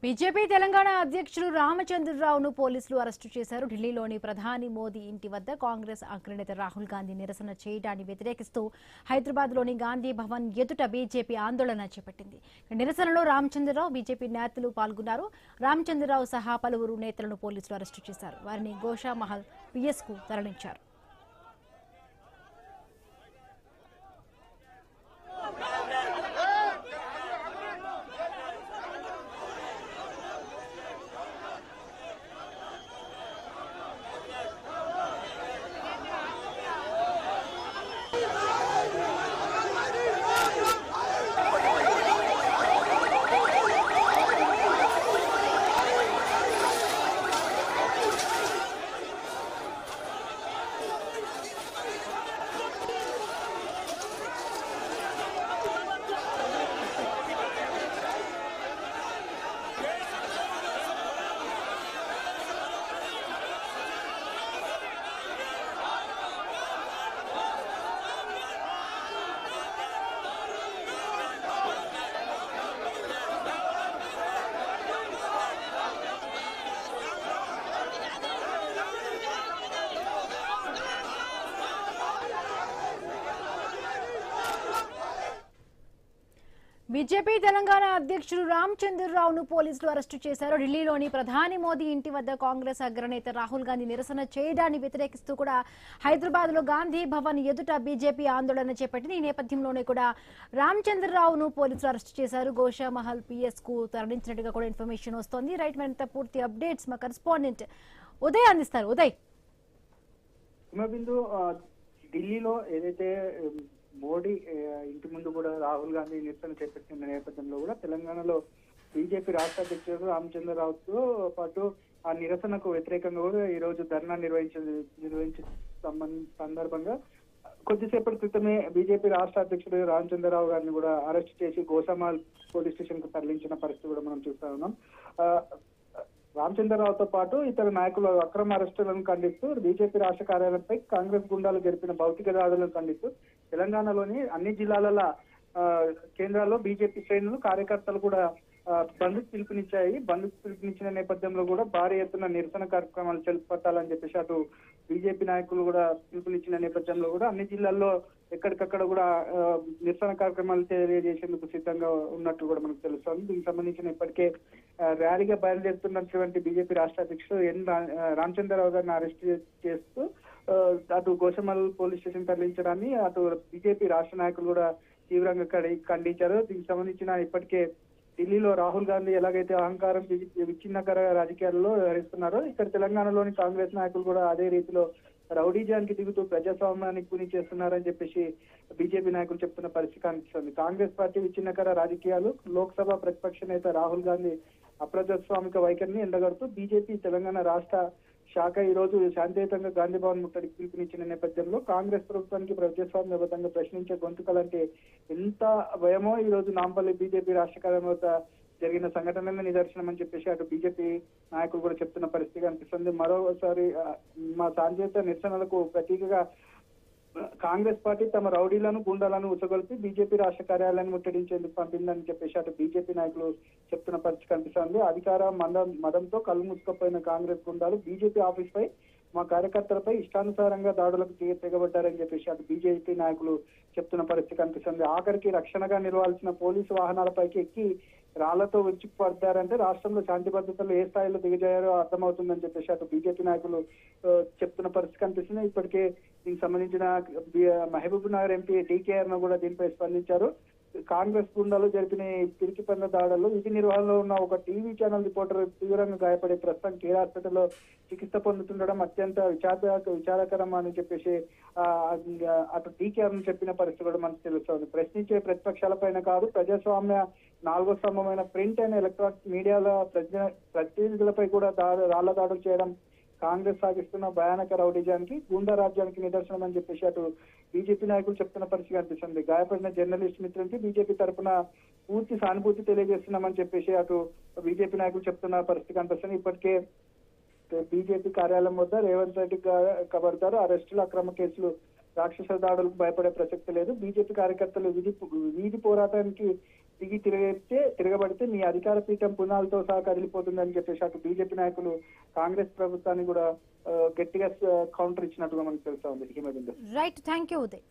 BJP Telangana అధ్యక్షులు రామచంద్రరావును పోలీసులు arrest చేశారు. ఢిల్లీలోని ప్రధాని మోదీ ఇంటి వద్ద కాంగ్రెస్ అగ్రనేత రాహుల్ గాంధీ నిరసన చేయడాన్ని వ్యతిరేకిస్తూ హైదరాబాద్లోని గాంధీ భవన్ ఎదుట బీజేపీ ఆందోళన చేపట్టింది. నిరసనలో రామచంద్రరావు, బీజేపీ నేతలు పాల్గొన్నారు. రామచంద్రరావు సహా పలువురు నేతలను పోలీసులు అరెస్టు చేశారు. వారిని గోషామహల్ పిఎస్కు తరలించారు. బీజేపీ తెలంగాణ అధ్యక్షులు రామచంద్రరావును పోలీసులు అరెస్టు చేశారు. ఢిల్లీలోని ప్రధాని మోదీ ఇంటి వద్ద కాంగ్రెస్ అగ్రనేత రాహుల్ గాంధీ నిరసన చేయడాన్ని వ్యతిరేకిస్తూ కూడా హైదరాబాద్ లో గాంధీ భవన్ ఎదుట బీజేపీ ఆందోళన చేపట్టింది. ఈ నేపథ్యంలోనే కూడా రామచంద్రరావును పోలీసులు అరెస్టు చేశారు. గోషామహల్ పిఎస్ కు తరలించినట్టుగా కూడా ఇన్ఫర్మేషన్ వస్తోంది. రైట్, మరింత పూర్తి అప్డేట్స్ మా కరెస్పాండెంట్ ఉదయ్ అందిస్తారు. ఉదయ్, ఢిల్లీలో ఏదైతే మోడీ ఇంటి ముందు కూడా రాహుల్ గాంధీ నిరసన చేపట్టిన నేపథ్యంలో కూడా తెలంగాణలో బీజేపీ రాష్ట్ర అధ్యక్షుడు రామచంద్రరావుతో పాటు ఆ నిరసనకు వ్యతిరేకంగా కూడా ఈ రోజు ధర్నా నిర్వహించిన సందర్భంగా కొద్దిసేపటి క్రితమే బీజేపీ రాష్ట్ర అధ్యక్షుడు రామచంద్రరావు గారిని కూడా అరెస్ట్ చేసి గోషామహల్ పోలీస్ స్టేషన్ కు తరలించిన పరిస్థితి కూడా మనం చూస్తా ఉన్నాం. రామచంద్రరావుతో పాటు ఇతర నాయకుల అక్రమ అరెస్టులను ఖండిస్తూ బీజేపీ రాష్ట్ర కార్యాలయంపై కాంగ్రెస్ గుండాలు జరిపిన భౌతిక దాడులను ఖండిస్తూ తెలంగాణలోని అన్ని జిల్లాల కేంద్రాల్లో బీజేపీ శ్రేణులు కార్యకర్తలు కూడా బంద్ పిలుపునిచ్చిన నేపథ్యంలో కూడా భారీ ఎత్తున నిరసన కార్యక్రమాలు చేపట్టాలని చెప్పేసి అటు బీజేపీ నాయకులు కూడా పిలుపునిచ్చిన నేపథ్యంలో కూడా అన్ని జిల్లాల్లో ఎక్కడికక్కడ కూడా నిరసన కార్యక్రమాలు తెలియజేసేందుకు సిద్ధంగా ఉన్నట్టు కూడా మనకు తెలుస్తోంది. దీనికి సంబంధించిన ఇప్పటికే ర్యాలీగా బయలుదేరుతున్నటువంటి బీజేపీ రాష్ట్ర అధ్యక్షుడు రామచంద్రరావు గారిని అరెస్ట్ చేస్తూ అటు గోషామహల్ పోలీస్ స్టేషన్ తరలించడాన్ని అటు బీజేపీ రాష్ట్ర నాయకులు కూడా తీవ్రంగా ఖండించారు. దీనికి సంబంధించిన ఇప్పటికే ఢిల్లీలో రాహుల్ గాంధీ ఎలాగైతే అహంకారం విచ్ఛిన్నకర రాజకీయాల్లో వ్యవహరిస్తున్నారో ఇక్కడ తెలంగాణలోని కాంగ్రెస్ నాయకులు కూడా అదే రీతిలో రౌడీజానికి దిగుతూ ప్రజాస్వామ్యానికి కూని చేస్తున్నారని చెప్పేసి బీజేపీ నాయకులు చెప్తున్న పరిస్థితి కనిపిస్తుంది. కాంగ్రెస్ పార్టీ విచ్ఛిన్నకర రాజకీయాలు, లోక్సభ ప్రతిపక్ష నేత రాహుల్ గాంధీ అప్రజాస్వామిక వైఖరిని ఎండగడుతూ బీజేపీ తెలంగాణ రాష్ట్ర శాఖ ఈ రోజు శాంతియుతంగా గాంధీ భవన్ ముట్టడికి పిలుపునిచ్చిన నేపథ్యంలో కాంగ్రెస్ ప్రభుత్వానికి ప్రజాస్వామ్యబద్ధంగా ప్రశ్నించే గొంతుకలంటే ఎంత భయమో ఈ రోజు నాంపల్లి బీజేపీ రాష్ట్ర కార్యాలయం వద్ద జరిగిన సంఘటనల నిదర్శనం అని చెప్పేసి అటు బీజేపీ నాయకులు కూడా చెప్తున్న పరిస్థితి కనిపిస్తుంది. మరోసారి మా శాంతియుత నిరసనలకు ప్రతీకగా కాంగ్రెస్ పార్టీ తమ రౌడీలను, గుండాలను ఉసగొల్పి బీజేపీ రాష్ట్ర కార్యాలయాన్ని ముట్టడించేందుకు పంపిందని చెప్పేసి అటు బీజేపీ నాయకులు చెప్తున్న పరిస్థితి కనిపిస్తుంది. అధికార మదంతో కళ్ళు మూసుకుపోయిన కాంగ్రెస్ గుండాలు బీజేపీ ఆఫీస్ పై, మా కార్యకర్తలపై ఇష్టానుసారంగా దాడులకు తెగబడ్డారని చెప్పేసి అటు బీజేపీ నాయకులు చెప్తున్న పరిస్థితి కనిపిస్తుంది. ఆఖరికి రక్షణగా నిలవాల్సిన పోలీసు వాహనాలపైకి ఎక్కి రాళ్లతో విరుచుకుపడ్డారంటే రాష్ట్రంలో శాంతి భద్రతలు ఏ స్థాయిలో దిగజారో అర్థమవుతుందని చెప్పేసి అటు బీజేపీ నాయకులు చెప్తున్న పరిస్థితి కనిపిస్తుంది. ఇప్పటికే దీనికి సంబంధించిన మహబూబ్ నగర్ ఎంపీ టీకేఆర్ ను కూడా దీనిపై స్పందించారు. కాంగ్రెస్ గుండాలు జరిపిన పిరికి పడిన దాడుల్లో విధి నిర్వహణలో ఉన్న ఒక టీవీ ఛానల్ రిపోర్టర్ తీవ్రంగా గాయపడే ప్రస్తుతం కేర్ హాస్పిటల్లో చికిత్స పొందుతుండడం అత్యంత విచారకరం అని చెప్పేసి అటు టీకేఆర్ ను చెప్పిన పరిస్థితి కూడా మనకు తెలుస్తోంది. ప్రశ్నించే ప్రతిపక్షాలపైన కాదు, ప్రజాస్వామ్య 4వ స్తంభమైన ప్రింట్ అండ్ ఎలక్ట్రానిక్ మీడియాల ప్రతినిధులపై కూడా రాళ్ల దాడులు చేయడం కాంగ్రెస్ సాగిస్తున్న భయానక రౌడీజానికి, గూండా రాజ్యానికి నిదర్శనం అని చెప్పేసి అటు బీజేపీ నాయకులు చెప్తున్న పరిస్థితి కనిపిస్తుంది. గాయపడిన జర్నలిస్ట్ మిత్రులకి బీజేపీ తరఫున పూర్తి సానుభూతి తెలియజేస్తున్నామని చెప్పేసి అటు బీజేపీ నాయకులు చెప్తున్న పరిస్థితి కనిపిస్తుంది. ఇప్పటికే బీజేపీ కార్యాలయం వద్ద రేవంత్ రెడ్డి ఖబర్దారు, అరెస్టులు, అక్రమ కేసులు, రాక్షస దాడులకు భయపడే ప్రసక్తి లేదు. బీజేపీ కార్యకర్తలు వీధి పోరాటానికి తిరగబడితే మీ అధికార పీఠం పునాలతో సహా కదిలిపోతుందని చెప్పేసి అటు బీజేపీ నాయకులు కాంగ్రెస్ ప్రభుత్వాన్ని కూడా గట్టిగా కౌంటర్ ఇచ్చినట్టుగా మనకు తెలుస్తా ఉంది. Right, thank you Uday.